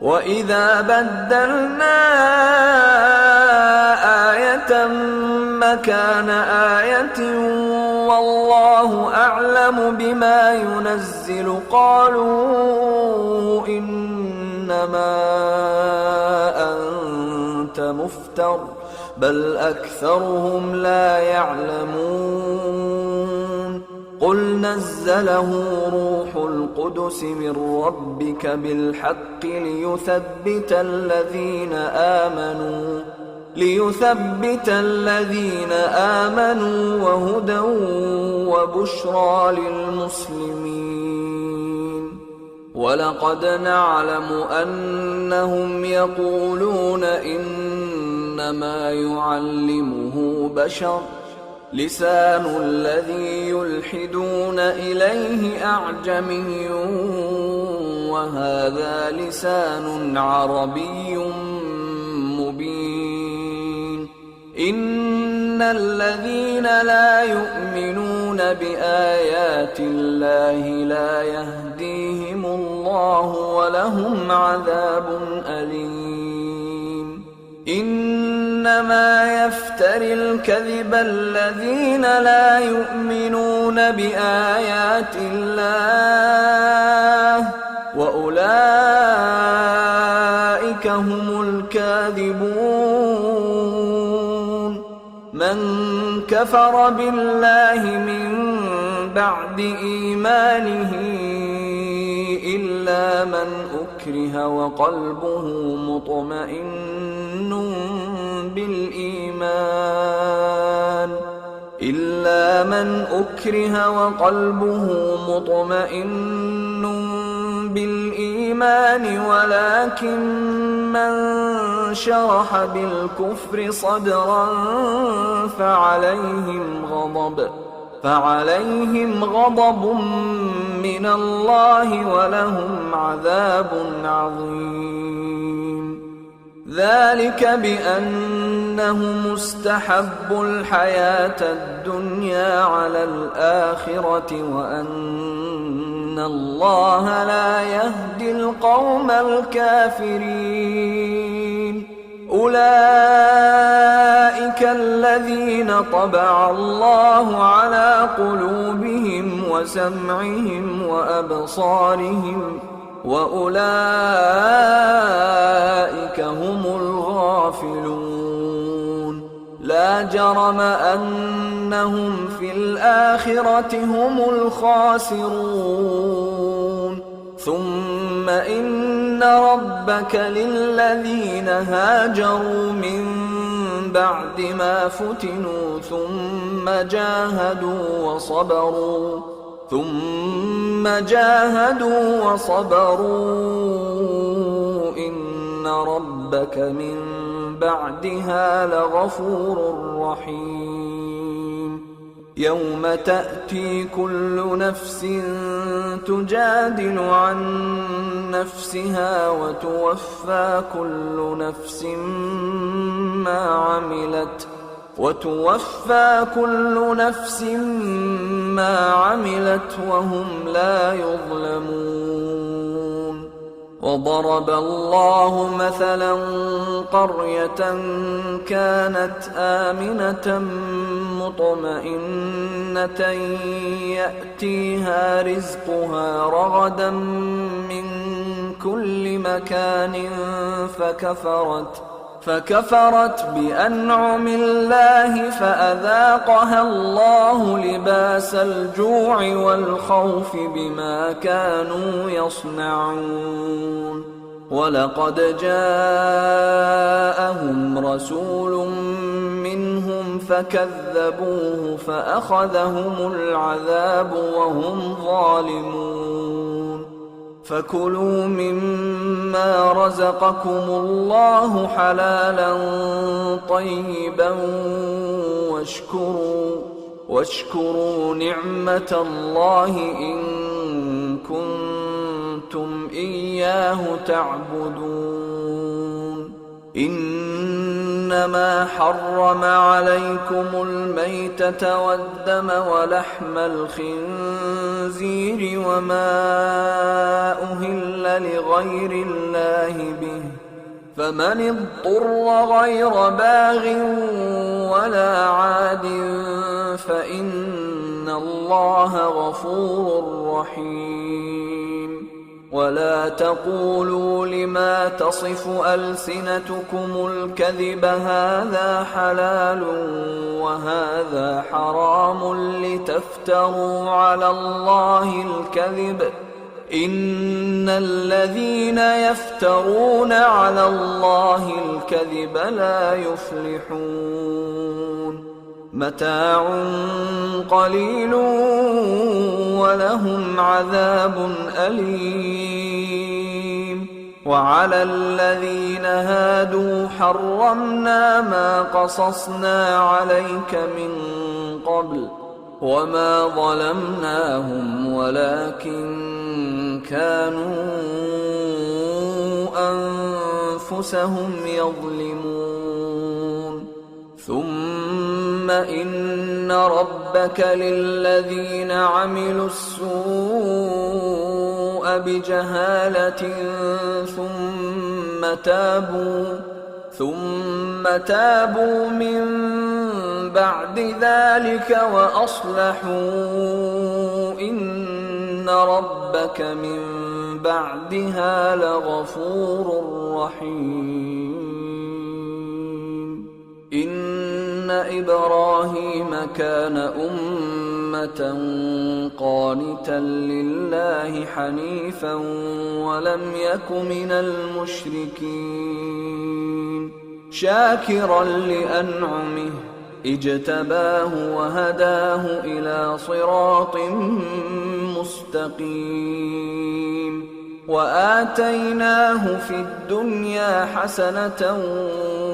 وَإِذَا بَدَّلْنَا آيَةً مَكَانَ آيَةٍ وَاللَّهُ أَعْلَمُ بِمَا يُنَزِّلُ قَالُوا إِنَّمَا أَنتَ مُفْتَرٍ بَلْ أَكْثَرُهُمْ لَا يَعْلَمُونَ قُلْ نَزَّلَهُ رُوحُ الْقُدُسِ مِنْ رَبِّكَ بِالْحَقِّ لِيُثَبِّتَ الَّذِينَ آمَنُوا وَهُدًى وَبُشْرَى لِلْمُسْلِمِينَ وَلَقَدْ نَعْلَمُ أَنَّهُمْ يَقُولُونَ إِنَّمَا يُعَلِّمُهُ بَشَرٌ لِسَانُ الَّذِي يُلْحِدُونَ إِلَيْهِ أَعْجَمِيٌّ وَهَذَا لِسَانٌ عَرَبِيٌّ مُبِينٌ إِنَّ الَّذِينَ لا يُؤْمِنُونَ بِآيَاتِ اللَّهِ لا يهديهم الله وَلَهُمْ عَذَابٌ أَلِيمٌ إِنَّمَا يَفْتَرِي الْكَذِبَ الَّذِينَ لا يُؤْمِنُونَ بِآيَاتِ اللَّهِ وَأُولَئِكَ هُمُ الْكَاذِبُونَ مَنْ كَفَرَ بِاللَّهِ مِنْ بَعْدِ إِيمَانِهِ إِلَّا مَنْ أُكْرِهَ وَقَلْبُهُ مُطْمَئِنٌّ بِالْإِيمَانِ وَلَكِنْ مَنْ شَرَحَ بِالْكُفْرِ صَدْرًا فَعَلَيْهِمْ غَضَبٌ مِّنَ اللَّهِ وَلَهُمْ عَذَابٌ عَظِيمٌ ذَلِكَ بِأَنَّهُمُ اسْتَحَبُّوا الْحَيَاةَ الدُّنْيَا عَلَى الْآخِرَةِ وَأَنَّ اللَّهَ لَا يَهْدِي الْقَوْمَ الْكَافِرِينَ أُولَئِكَ الَّذِينَ طَبَعَ اللَّهُ عَلَى قُلُوبِهِمْ وَسَمْعِهِمْ وَأَبْصَارِهِمْ وَأُولَئِكَ هُمُ الْغَافِلُونَ لَا جَرَمَ أَنَّهُمْ فِي الْآخِرَةِ هُمُ الْخَاسِرُونَ ثُمَّ إِنَّ رَبَّكَ لِلَّذِينَ هَاجَرُوا مِن بَعْدِ مَا فُتِنُوا ثُمَّ جَاهَدُوا وَصَبَرُوا إِنَّ رَبَّكَ مِن بَعْدِهَا لَغَفُورٌ رَّحِيمٌ يَوْمَ تَأْتِي كُلُّ نَفْسٍ تُجَادِلُ عَن نَّفْسِهَا وَتُوَفَّىٰ كُلُّ نَفْسٍ مَّا عَمِلَتْ وَهُمْ لَا يُظْلَمُونَ وَضَرَبَ اللَّهُ مَثَلًا قَرْيَةً كَانَتْ آمِنَةً مُطْمَئِنَّةً يَأْتِيهَا رِزْقُهَا رَغَدًا مِّن كُلِّ مَكَانٍ فكفرت بأنعم الله فأذاقها الله لباس الجوع والخوف بما كانوا يصنعون ولقد جاءهم رسول منهم فكذبوه فأخذهم العذاب وهم ظالمون فكلوا مما رزقكم الله حلالا طيبا واشكروا نعمة الله إن كنتم إياه تعبدون إنما حرم عليكم الميتة والدم ولحم الخنزير وما أهل لغير الله به، فمن اضطر غير باغ ولا عاد فإن الله غفور رحيم. ولا تقولوا لما تصف ألسنتكم الكذب هذا حلال وهذا حرام لتفتروا على الله الكذب، إن الذين يفترون على الله الكذب لا يفلحون. متاع قليل ولهم عذاب أليم. وعلى الذين هادوا حرمنا ما قصصنا عليك من قبل وما ظلمناهم ولكن كانوا أنفسهم يظلمون. ثم إن ربك للذين عملوا السوء بجهالة ثم تابوا من بعد ذلك وأصلحوا إن ربك من بعدها لغفور رحيم. إن إبراهيم كان أمة قانتا لله حنيفا ولم يك من المشركين، شاكرا لأنعمه اجتباه وهداه إلى صراط مستقيم. وآتيناه في الدنيا حسنة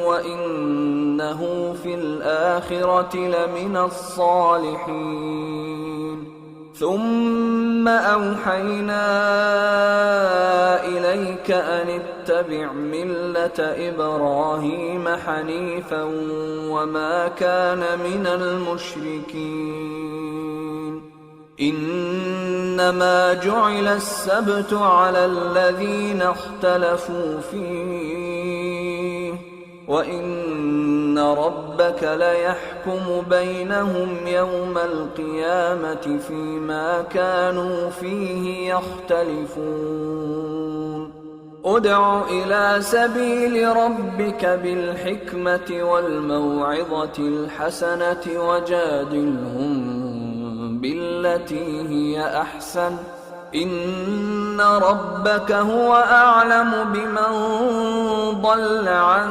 وإنه في الآخرة لمن الصالحين. ثم أوحينا إليك أن اتبع ملة إبراهيم حنيفا وما كان من المشركين. إنما جعل السبت على الذين اختلفوا فيه وإن ربك ليحكم بينهم يوم القيامة فيما كانوا فيه يختلفون. ادع إلى سبيل ربك بالحكمة والموعظة الحسنة وجادلهم بالتي هي أحسن، إن ربك هو أعلم بمن ضل عن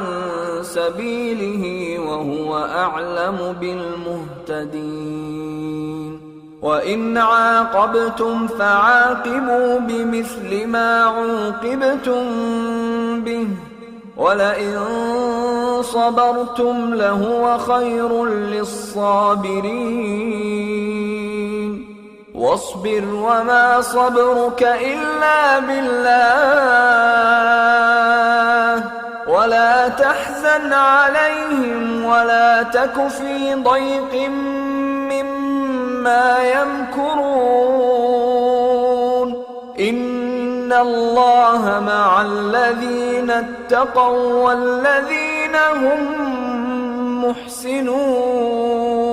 سبيله وهو أعلم بالمهتدين. وإن عاقبتم فعاقبوا بمثل ما عوقبتم به ولئن صبرتم لهو خير للصابرين. واصبر وما صبرك إلا بالله ولا تحزن عليهم ولا تك في ضيق مما يمكرون. إن الله مع الذين اتقوا والذين هم محسنون.